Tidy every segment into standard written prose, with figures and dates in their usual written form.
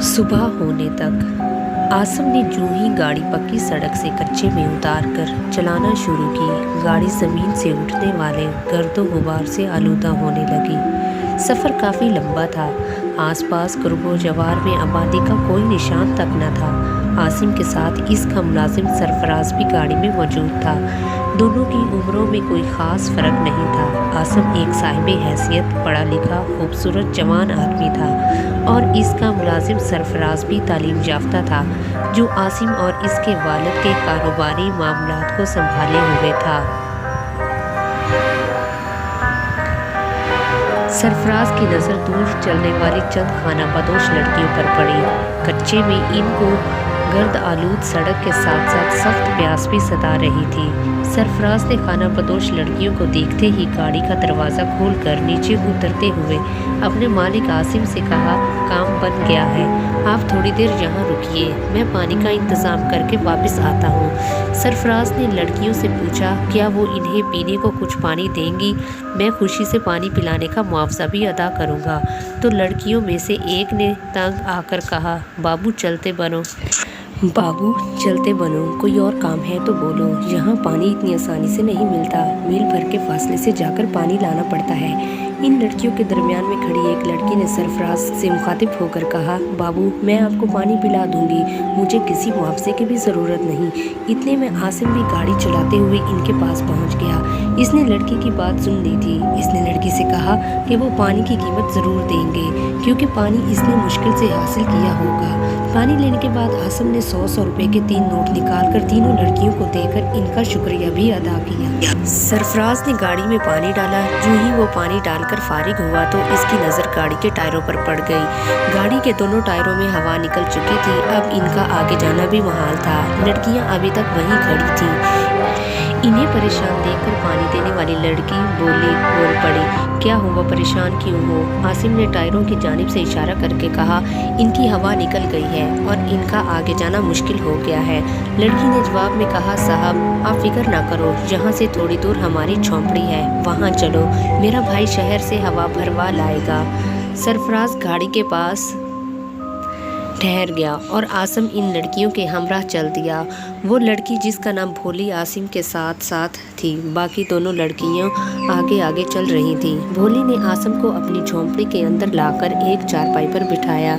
सुबह होने तक आसिम ने जो ही गाड़ी पक्की सड़क से कच्चे में उतार कर चलाना शुरू की, गाड़ी ज़मीन से उठने वाले गर्दो गुबार से आलूदा होने लगी। सफ़र काफ़ी लंबा था। आसपास कुर्बो जवार में आबादी का कोई निशान तक न था। आसिम के साथ इसका मुलाजिम सरफराज भी गाड़ी में मौजूद था। दोनों की उम्रों में कोई ख़ास फ़र्क नहीं था। आसिम एक साहिब हैसियत, पढ़ा लिखा, खूबसूरत जवान आदमी था और इसका मुलाजिम सरफराज भी तालीम याफ्ता था, जो आसिम और इसके वालिद के कारोबारी मामलात को संभाले हुए था। सरफराज की नज़र दूर चलने वाली चंद खानाबदोश लड़कियों पर पड़ी। कच्चे में इनको गर्द आलूद सड़क के साथ साथ सख्त प्यास भी सता रही थी। सरफराज ने खानाबदोश लड़कियों को देखते ही गाड़ी का दरवाज़ा खोलकर नीचे उतरते हुए अपने मालिक आसिम से कहा, काम बन गया है, आप थोड़ी देर यहाँ रुकिए, मैं पानी का इंतज़ाम करके वापस आता हूँ। सरफराज ने लड़कियों से पूछा, क्या वो इन्हें पीने को कुछ पानी देंगी? मैं खुशी से पानी पिलाने का मुआवजा भी अदा करूँगा। तो लड़कियों में से एक ने तंग आकर कहा, बाबू चलते बनो, बाबू चलते बनो, कोई और काम है तो बोलो, यहाँ पानी इतनी आसानी से नहीं मिलता, मील भर के फासले से जाकर पानी लाना पड़ता है। इन लड़कियों के दरमियान में खड़ी एक लड़की ने सरफराज से मुखातिब होकर कहा, बाबू मैं आपको पानी पिला दूंगी, मुझे किसी मुआवजे की भी ज़रूरत नहीं। इतने में आसिम भी गाड़ी चलाते हुए इनके पास पहुंच गया। इसने लड़की की बात सुन ली थी। इसने लड़की से कहा कि वो पानी की कीमत ज़रूर देंगे, क्योंकि पानी इसने मुश्किल से हासिल किया होगा। पानी लेने के बाद आसिम ने 100 रुपए के 3 नोट निकाल कर तीनों लड़कियों को देकर इनका शुक्रिया भी अदा किया। सरफराज ने गाड़ी में पानी डाला। जो ही वो पानी डालकर फारिग हुआ तो इसकी नज़र गाड़ी के टायरों पर पड़ गई। गाड़ी के दोनों टायरों में हवा निकल चुकी थी। अब इनका आगे जाना भी मुहाल था। लड़कियां अभी तक वहीं खड़ी थीं। इन्हें परेशान देखकर पानी देने वाली लड़की बोल पड़ी, क्या हुआ, परेशान क्यों हो? आसिम ने टायरों की जानिब से इशारा करके कहा, इनकी हवा निकल गई है और इनका आगे जाना मुश्किल हो गया है। लड़की ने जवाब में कहा, साहब आप फिक्र ना करो, यहाँ से थोड़ी दूर हमारी झोंपड़ी है, वहाँ चलो, मेरा भाई शहर से हवा भरवा लाएगा। सरफराज गाड़ी के पास ठहर गया और आसिम इन लड़कियों के हमरा चल दिया। वो लड़की जिसका नाम भोली आसिम के साथ साथ थी, बाकी दोनों लड़कियां आगे आगे चल रही थीं। भोली ने आसिम को अपनी झोंपड़ी के अंदर लाकर एक चारपाई पर बिठाया।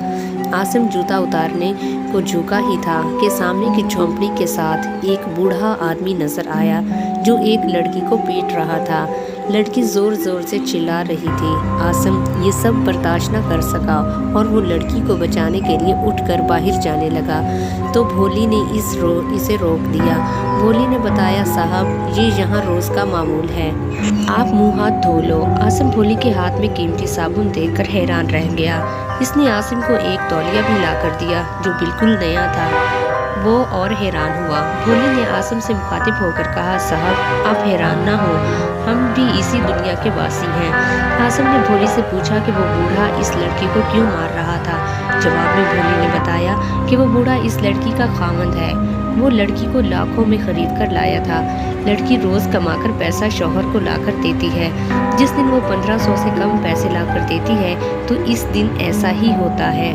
आसिम जूता उतारने को झुका ही था कि सामने की झोंपड़ी के साथ एक बूढ़ा आदमी नजर आया, जो एक लड़की को पीट रहा था। लड़की ज़ोर ज़ोर से चिल्ला रही थी। आसिम ये सब बर्दाश्त न कर सका और वो लड़की को बचाने के लिए उठकर बाहर जाने लगा, तो भोली ने इसे रोक दिया। भोली ने बताया, साहब ये यहाँ रोज़ का मामूल है, आप मुँह हाथ धो लो। आसिम भोली के हाथ में कीमती साबुन देखकर हैरान रह गया। इसने आसिम को एक तौलिया भी ला कर दिया, जो बिल्कुल नया था। वो और हैरान हुआ। भोली ने आसिम से मुखातिब होकर कहा, साहब आप हैरान ना हो, हम भी इसी दुनिया के वासी हैं। आसिम ने भोली से पूछा कि वो बूढ़ा इस लड़की को क्यों मार रहा था। जवाब में भोली ने बताया कि वो बूढ़ा इस लड़की का खामंद है, वो लड़की को लाखों में खरीद कर लाया था। लड़की रोज़ कमाकर पैसा शौहर को लाकर देती है। जिस दिन वो 1500 से कम पैसे लाकर देती है तो इस दिन ऐसा ही होता है।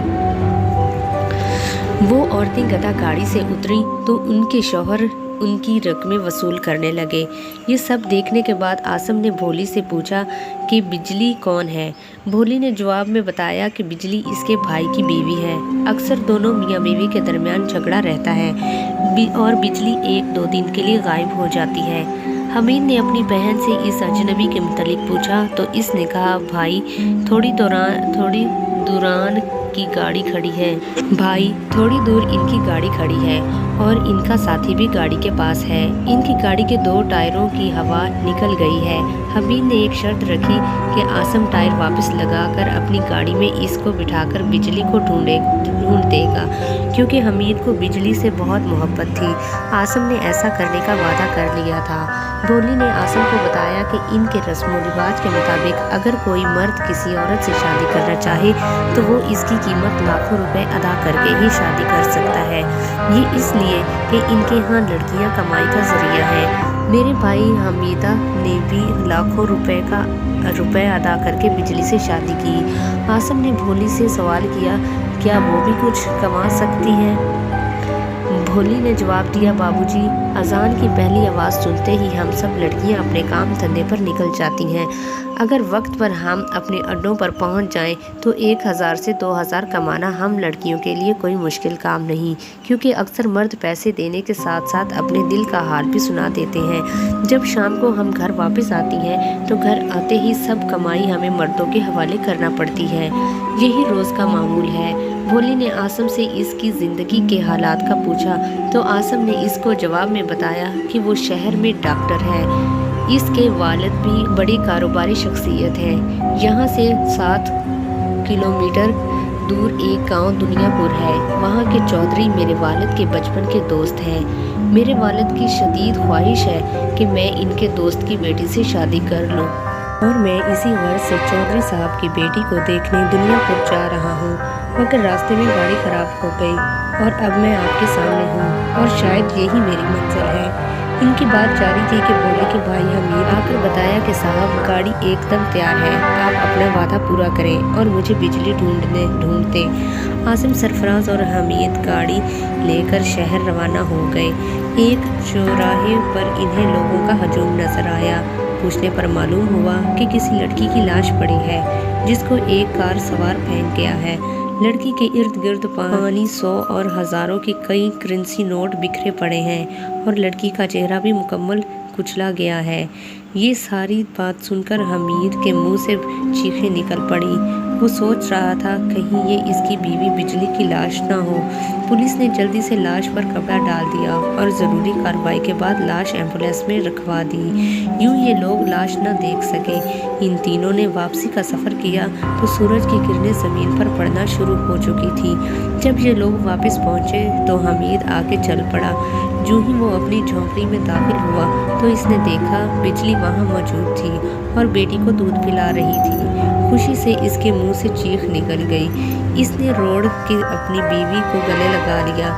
वो औरतें गधा गाड़ी से उतरी तो उनके शौहर उनकी रकमें वसूल करने लगे। ये सब देखने के बाद आसिम ने भोली से पूछा कि बिजली कौन है। भोली ने जवाब में बताया कि बिजली इसके भाई की बीवी है। अक्सर दोनों मियाँ बीवी के दरमियान झगड़ा रहता है और बिजली 1-2 दिन के लिए गायब हो जाती है। हमीद ने अपनी बहन से इस अजनबी के मुतालिक पूछा तो इसने कहा, भाई थोड़ी दूरान की गाड़ी खड़ी है, भाई थोड़ी दूर इनकी गाड़ी खड़ी है और इनका साथी भी गाड़ी के पास है। इनकी गाड़ी के 2 टायरों की हवा निकल गई है। हमीद ने एक शर्त रखी कि आसिम टायर वापस लगाकर अपनी गाड़ी में इसको बिठाकर बिजली को ढूंढ देगा, क्योंकि हमीद को बिजली से बहुत मोहब्बत थी। आसिम ने ऐसा करने का वादा कर लिया था। भोली ने आसिम को बताया कि इनके रस्म व रिवाज के मुताबिक अगर कोई मर्द किसी औरत से शादी करना चाहे तो वो इसकी कीमत लाखों रुपए अदा करके ही शादी कर सकता है। ये इसलिए कि इनके यहाँ लड़कियाँ कमाई का जरिया है। मेरे भाई हमीदा ने भी लाखों रुपए अदा करके बिजली से शादी की। आसिम ने भोली से सवाल किया क्या वो भी कुछ कमा सकती हैं? भोली ने जवाब दिया, बाबूजी, अजान की पहली आवाज़ सुनते ही हम सब लड़कियां अपने काम धंधे पर निकल जाती हैं। अगर वक्त पर हम अपने अड्डों पर पहुंच जाएं तो 1000 से 2000 कमाना हम लड़कियों के लिए कोई मुश्किल काम नहीं, क्योंकि अक्सर मर्द पैसे देने के साथ साथ अपने दिल का हाल भी सुना देते हैं। जब शाम को हम घर वापस आती हैं तो घर आते ही सब कमाई हमें मर्दों के हवाले करना पड़ती है। यही रोज़ का मामूल है। भोली ने आसम से इसकी ज़िंदगी के हालात का पूछा तो आसम ने इसको जवाब में बताया कि वो शहर में डॉक्टर है। इसके वालिद भी बड़ी कारोबारी शख्सियत है। यहाँ से 7 किलोमीटर दूर एक गांव दुनियापुर है। वहाँ के चौधरी मेरे वालिद के बचपन के दोस्त हैं। मेरे वालिद की शदीद ख्वाहिश है कि मैं इनके दोस्त की बेटी से शादी कर लूँ और मैं इसी गर्ज से चौधरी साहब की बेटी को देखने दुनियापुर जा रहा हूँ, मगर रास्ते में गाड़ी खराब हो गई और अब मैं आपके सामने हूँ और शायद यही मेरी मंजिल है। इनकी बात जारी थी कि भोले के भाई हमीद आकर बताया कि साहब गाड़ी एकदम तैयार है, आप अपना वादा पूरा करें और मुझे बिजली ढूंढते। आसिम, सरफराज और हमीद गाड़ी लेकर शहर रवाना हो गए। एक चौराहे पर इन्हें लोगों का हजूम नजर आया। पूछने पर मालूम हुआ कि किसी लड़की की लाश पड़ी है जिसको एक कार सवार फेंक गया है। लड़की के इर्द गिर्द 500 और हज़ारों के कई करेंसी नोट बिखरे पड़े हैं और लड़की का चेहरा भी मुकम्मल कुचला गया है। ये सारी बात सुनकर हमीद के मुंह से चीखें निकल पड़ी। वो सोच रहा था कहीं ये इसकी बीवी बिजली की लाश ना हो। पुलिस ने जल्दी से लाश पर कपड़ा डाल दिया और ज़रूरी कार्रवाई के बाद लाश एम्बुलेंस में रखवा दी। यूं ये लोग लाश न देख सके। इन तीनों ने वापसी का सफ़र किया तो सूरज की किरणें ज़मीन पर पड़ना शुरू हो चुकी थी। जब ये लोग वापस पहुँचे तो हमीद आगे चल पड़ा। जो ही वो अपनी झोंपड़ी में दाखिल हुआ तो इसने देखा बिजली वहाँ मौजूद थी और बेटी को दूध पिला रही थी। खुशी से इसके मुंह से चीख निकल गई। इसने रोड के अपनी बीवी को गले लगा लिया।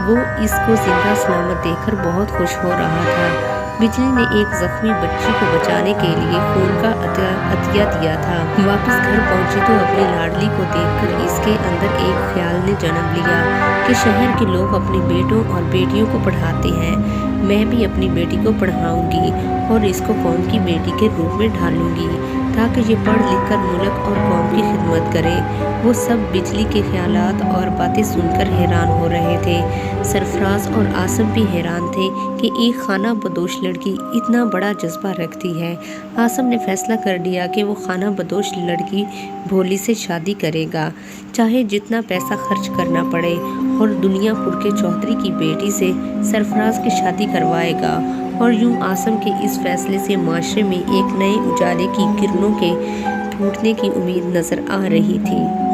वो इसको जिंदा सलामत देखकर बहुत खुश हो रहा था। बिजली ने एक जख्मी बच्ची को बचाने के लिए खून का अतिया दिया था। वापस घर पहुंची तो अपनी लाडली को देखकर इसके अंदर एक ख्याल ने जन्म लिया कि शहर के लोग अपने बेटों और बेटियों को पढ़ाते हैं, मैं भी अपनी बेटी को पढ़ाऊंगी और इसको कौम की बेटी के रूप में ढालूंगी ताकि ये पढ़ लिख कर मुल्क और कौम की खिदमत करे। वो सब बिजली के ख्यालात और बातें सुनकर हैरान हो रहे थे। सरफराज और आसिम भी हैरान थे कि एक खाना बदोश लड़की इतना बड़ा जज्बा रखती है। आसिम ने फैसला कर लिया कि वो खाना बदोश लड़की भोली से शादी करेगा, चाहे जितना पैसा खर्च करना पड़े, और दुनियापुर के चौधरी की बेटी से सरफराज की शादी करवाएगा। और यूं आसिम के इस फैसले से माशरे में एक नए उजाले की किरणों के फूटने की उम्मीद नजर आ रही थी।